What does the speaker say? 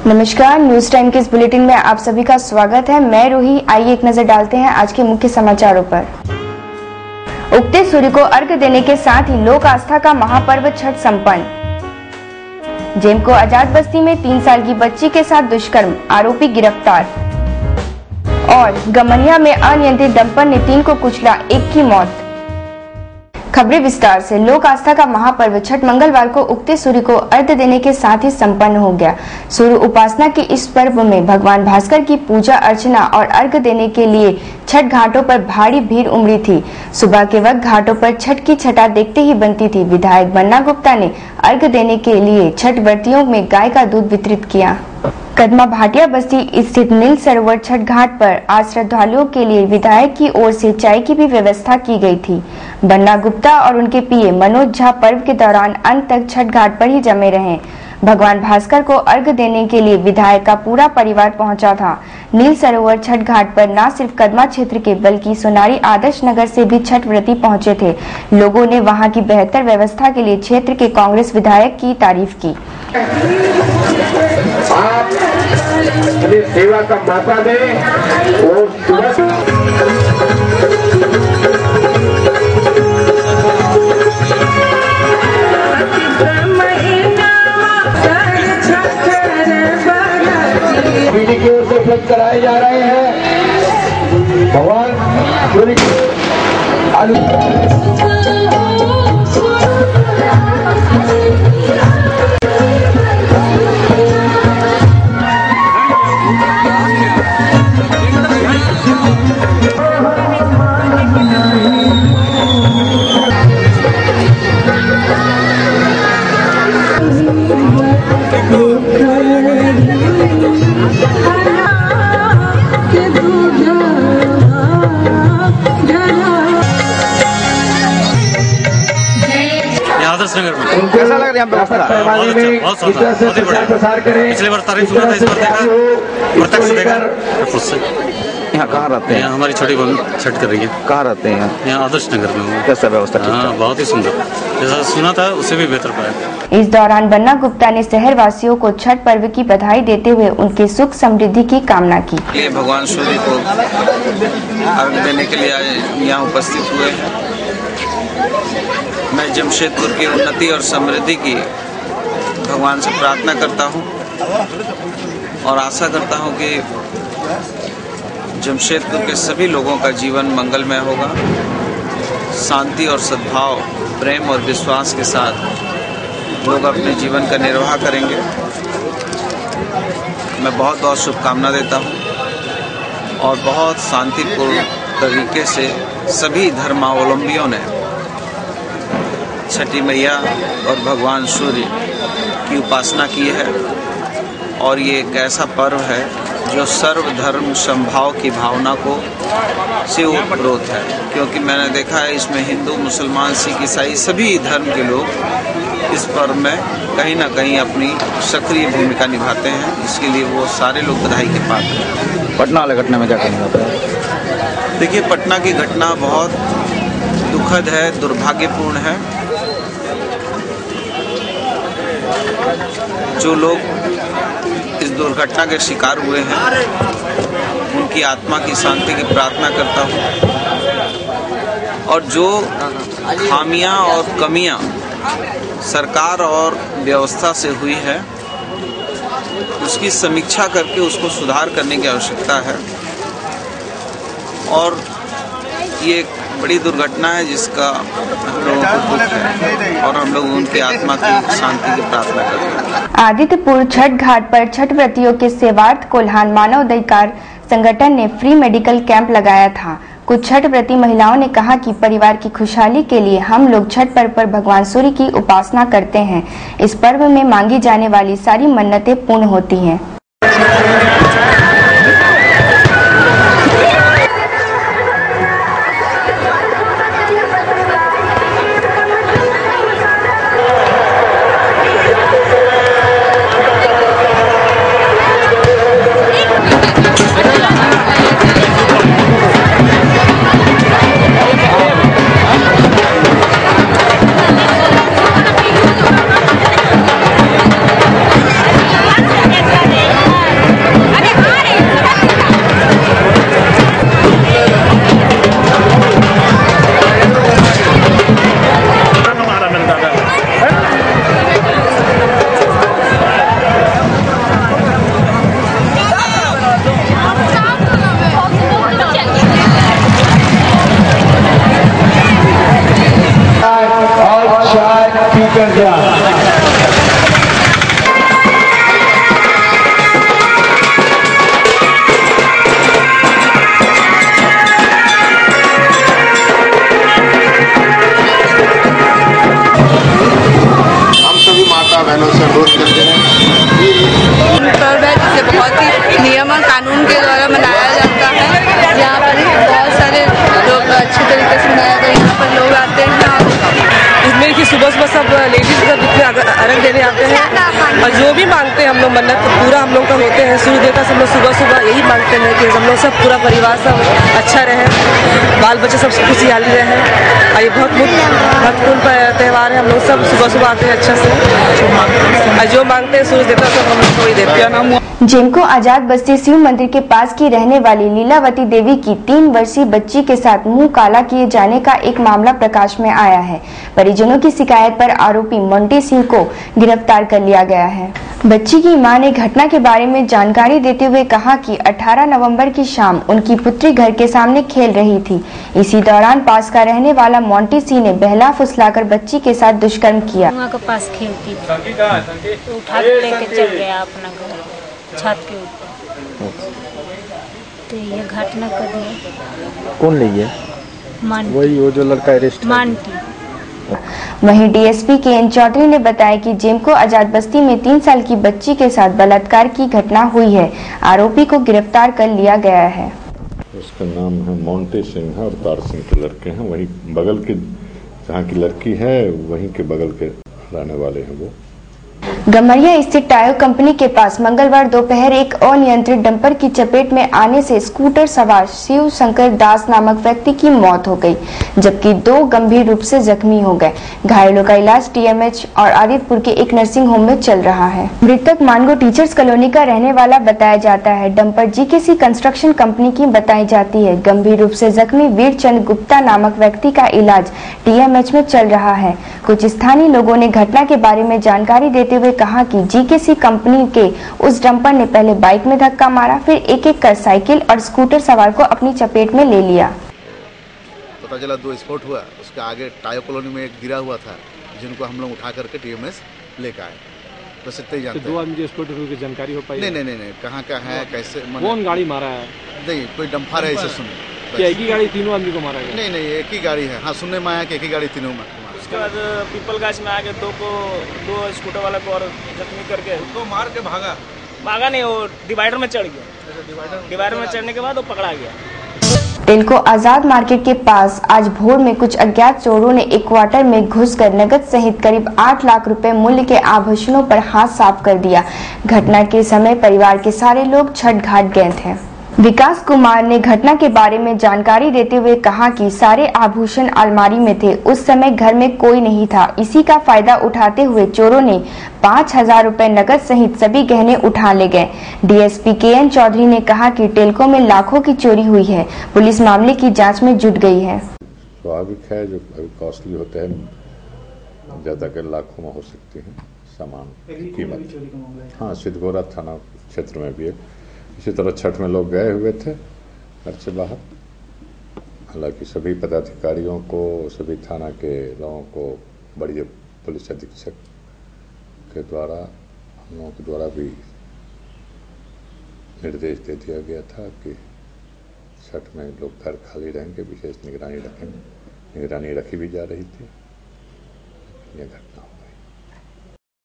नमस्कार, news time के इस बुलेटिन में आप सभी का स्वागत है। मैं रूही। आइए एक नजर डालते हैं आज के मुख्य समाचारों पर। उगते सूर्य को अर्घ्य देने के साथ ही लोक आस्था का महापर्व छठ संपन्न। जेमको आजाद बस्ती में 3 साल की बच्ची के साथ दुष्कर्म, आरोपी गिरफ्तार। और गमनिया में अनियंत्रित डंपर ने 3 को कुचला, 1 की मौत। खबरें विस्तार से। लोक आस्था का महापर्व छठ मंगलवार को उगते सूर्य को अर्घ्य देने के साथ ही संपन्न हो गया। सूर्य उपासना के इस पर्व में भगवान भास्कर की पूजा अर्चना और अर्घ्य देने के लिए छठ घाटों पर भारी भीड़ उमड़ी थी। सुबह के वक्त घाटों पर छठ की छटा देखते ही बनती थी। विधायक बन्ना गुप्ता ने अर्घ्य देने के लिए छठ व्रतियों में गाय का दूध वितरित किया। कदमा भाटिया बस्ती स्थित नील सरोवर छठ घाट पर आज श्रद्धालुओं के लिए विधायक की ओर से चाय की भी व्यवस्था की गई थी। बन्ना गुप्ता और उनके पीए मनोज झा पर्व के दौरान अंत तक छठ घाट पर ही जमे रहे। भगवान भास्कर को अर्घ्य देने के लिए विधायक का पूरा परिवार पहुंचा था। नील सरोवर छठ घाट पर न सिर्फ कदमा क्षेत्र के बल्कि सोनारी आदर्श नगर से भी छठ व्रती पहुंचे थे। लोगों ने वहां की बेहतर व्यवस्था के लिए क्षेत्र के कांग्रेस विधायक की तारीफ की। आप सेवा का मौका दें और पीढ़ी की ओर से उपलब्ध कराए जा रहे हैं। भगवान सूर्य की कैसा लग रहा है? बहुत प्रसार करें। पिछले बार तारीफ सुना था, इस बार देखा प्रत्यक्ष देखा। यहाँ कहाँ रहते हैं? यहाँ हमारी छोटी बहन छठ कर रही है। कहाँ रहते हैं? यहाँ आदर्श नगर में। कैसा व्यवस्था? हाँ, बहुत ही सुंदर, जैसा सुना था उससे भी बेहतर पाया। इस दौरान बन्ना गुप्ता ने शहर वासियों को छठ पर्व की बधाई देते हुए उनके सुख समृद्धि की कामना की। भगवान सूर्य को अर्घ्य देने के लिए यहाँ उपस्थित हुए हैं। मैं जमशेदपुर की उन्नति और समृद्धि की भगवान से प्रार्थना करता हूँ और आशा करता हूँ कि जमशेदपुर के सभी लोगों का जीवन मंगलमय होगा। शांति और सद्भाव, प्रेम और विश्वास के साथ लोग अपने जीवन का निर्वाह करेंगे। मैं बहुत बहुत शुभकामना देता हूँ और बहुत शांतिपूर्ण तरीके से सभी धर्मावलंबियों ने छठी मैया और भगवान सूर्य की उपासना की है। और ये एक ऐसा पर्व है जो सर्वधर्म समभाव की भावना को से ओतप्रोत है, क्योंकि मैंने देखा है इसमें हिंदू, मुसलमान, सिख, ईसाई सभी धर्म के लोग इस पर्व में कहीं ना कहीं अपनी सक्रिय भूमिका निभाते हैं। इसके लिए वो सारे लोग बधाई के पात्र हैं। पटना वाले घटना में क्या कहना होता है? देखिए, पटना की घटना बहुत दुखद है, दुर्भाग्यपूर्ण है। जो लोग इस दुर्घटना के शिकार हुए हैं उनकी आत्मा की शांति की प्रार्थना करता हूँ। और जो खामियां और कमियां सरकार और व्यवस्था से हुई है उसकी समीक्षा करके उसको सुधार करने की आवश्यकता है। और ये बड़ी दुर्घटना है जिसका हम लोगों को दुख है और हम लोग उनकी आत्मा की शांति की प्रार्थना करते हैं। आदित्यपुर छठ घाट पर छठ व्रतियों के सेवार्थ कोल्हान मानवाधिकार संगठन ने फ्री मेडिकल कैंप लगाया था। कुछ छठ व्रती महिलाओं ने कहा कि परिवार की खुशहाली के लिए हम लोग छठ पर्व पर भगवान सूर्य की उपासना करते हैं। इस पर्व में मांगी जाने वाली सारी मन्नतें पूर्ण होती हैं। अनुरोध करते हैं। पर्व है जिसे बहुत ही नियम और कानून के द्वारा मनाया जाता है। यहाँ पर बहुत सारे लोग अच्छे तरीके से मनाया जाता है। यहाँ पर लोग आते हैं इसमें कि सुबह सुबह सब लेडीज सब जितने अर्घ देने आते हैं और जो भी मांगते हैं हम लोग मन्नत पूरा हम लोग का होते हैं। सूर्य देवता सब लोग सुबह सुबह यही मांगते हैं कि हम लोग सब पूरा परिवार सब अच्छा रहे, बाल बच्चे सब खुशहाली रहे। और ये बहुत महत्वपूर्ण त्यौहार है। हम लोग सब सुबह सुबह आते हैं अच्छा से और जो मांगते हैं सूर्य देवता सब हम लोग को ही देते हैं। जिनको आजाद बस्ती शिव मंदिर के पास की रहने वाली लीलावती देवी की 3 वर्षीय बच्ची के साथ मुंह काला किए जाने का एक मामला प्रकाश में आया है। परिजनों की शिकायत पर आरोपी मोंटी सिंह को गिरफ्तार कर लिया गया है। बच्ची की मां ने घटना के बारे में जानकारी देते हुए कहा कि 18 नवंबर की शाम उनकी पुत्री घर के सामने खेल रही थी। इसी दौरान पास का रहने वाला मोंटी सिंह ने बहला फुसलाकर बच्ची के साथ दुष्कर्म किया। के पास खेलती थी तो उठा के लेके चल गया अपना घर छत के ऊपर। तो ये घटना कर दिया। कौन ले गया? वही वो जो लड़का अरेस्ट मानती। वहीं डीएसपी के.एन. चौधरी ने बताया कि जेमको आजाद बस्ती में 3 साल की बच्ची के साथ बलात्कार की घटना हुई है। आरोपी को गिरफ्तार कर लिया गया है। उसका नाम है मोंटी सिंह है और तार सिंह के लड़के हैं। वही बगल के जहाँ की लड़की है वहीं के बगल के रहने वाले हैं वो। गमरिया स्थित टायर कंपनी के पास मंगलवार दोपहर एक अनियंत्रित डंपर की चपेट में आने से स्कूटर सवार शिव शंकर दास नामक व्यक्ति की मौत हो गई, जबकि 2 गंभीर रूप से जख्मी हो गए। घायलों का इलाज टीएमएच और आदितपुर के एक नर्सिंग होम में चल रहा है। मृतक मानगो टीचर्स कॉलोनी का रहने वाला बताया जाता है। डंपर जीकेसी कंस्ट्रक्शन कंपनी की बताई जाती है। गंभीर रूप से जख्मी वीरचंद गुप्ता नामक व्यक्ति का इलाज टीएमएच में चल रहा है। कुछ स्थानीय लोगों ने घटना के बारे में जानकारी देते हुए कहा कि जीकेसी कंपनी के उस डंपर ने पहले बाइक में धक्का मारा, फिर एक-एक कर साइकिल और स्कूटर सवार को अपनी चपेट में ले लिया। पता चला 2 स्पॉट हुआ, उसके आगे टायर कॉलोनी में एक गिरा हुआ था जिनको हम लोग उठा करके टीएमएस लेकर आए। बस इतना ही जानते हैं। 2 आदमी स्पॉट की जानकारी हो पाई? नहीं, कहाँ का है, कैसे, कौन गाड़ी मारा है? नहीं, कोई डंपर है ऐसे सुने। क्या एक ही गाड़ी तीनों आदमी को मारा गया? नहीं, एक ही गाड़ी है। हाँ, सुनने में आया कि एक ही गाड़ी तीनों में। उसके बाद पीपल गाछ में आके 2 स्कूटर वाला को और जख्मी करके उसको मार के भागा नहीं, वो डिवाइडर में चढ़ गया। डिवाइडर में चढ़ने के बाद वो पकड़ा गया। टेल्को आजाद मार्केट के पास आज भोर में कुछ अज्ञात चोरों ने एक क्वार्टर में घुसकर नकद सहित करीब 8 लाख रुपए मूल्य के आभूषणों पर हाथ साफ कर दिया। घटना के समय परिवार के सारे लोग छठ घाट गए थे। विकास कुमार ने घटना के बारे में जानकारी देते हुए कहा कि सारे आभूषण अलमारी में थे। उस समय घर में कोई नहीं था। इसी का फायदा उठाते हुए चोरों ने 5,000 रुपए नकद सहित सभी गहने उठा ले गए। DSP K. N.. चौधरी ने कहा कि टेल्को में लाखों की चोरी हुई है। पुलिस मामले की जाँच में जुट गई है। स्वाभाविक है, जो कॉस्टली होते हैं ज्यादा कर लाखों में हो सकती है सामान की कीमत। हाँ, सिद्धगोरा थाना क्षेत्र में भी है। इसी तरह छठ में लोग गए हुए थे घर से बाहर। हालांकि सभी पदाधिकारियों को, सभी थाना के लोगों को बड़ी पुलिस अधीक्षक के द्वारा, हम लोगों के द्वारा भी निर्देश दे दिया गया था कि छठ में लोग घर खाली रहेंगे, विशेष निगरानी रखेंगे। निगरानी रखी भी जा रही थी। यह घटना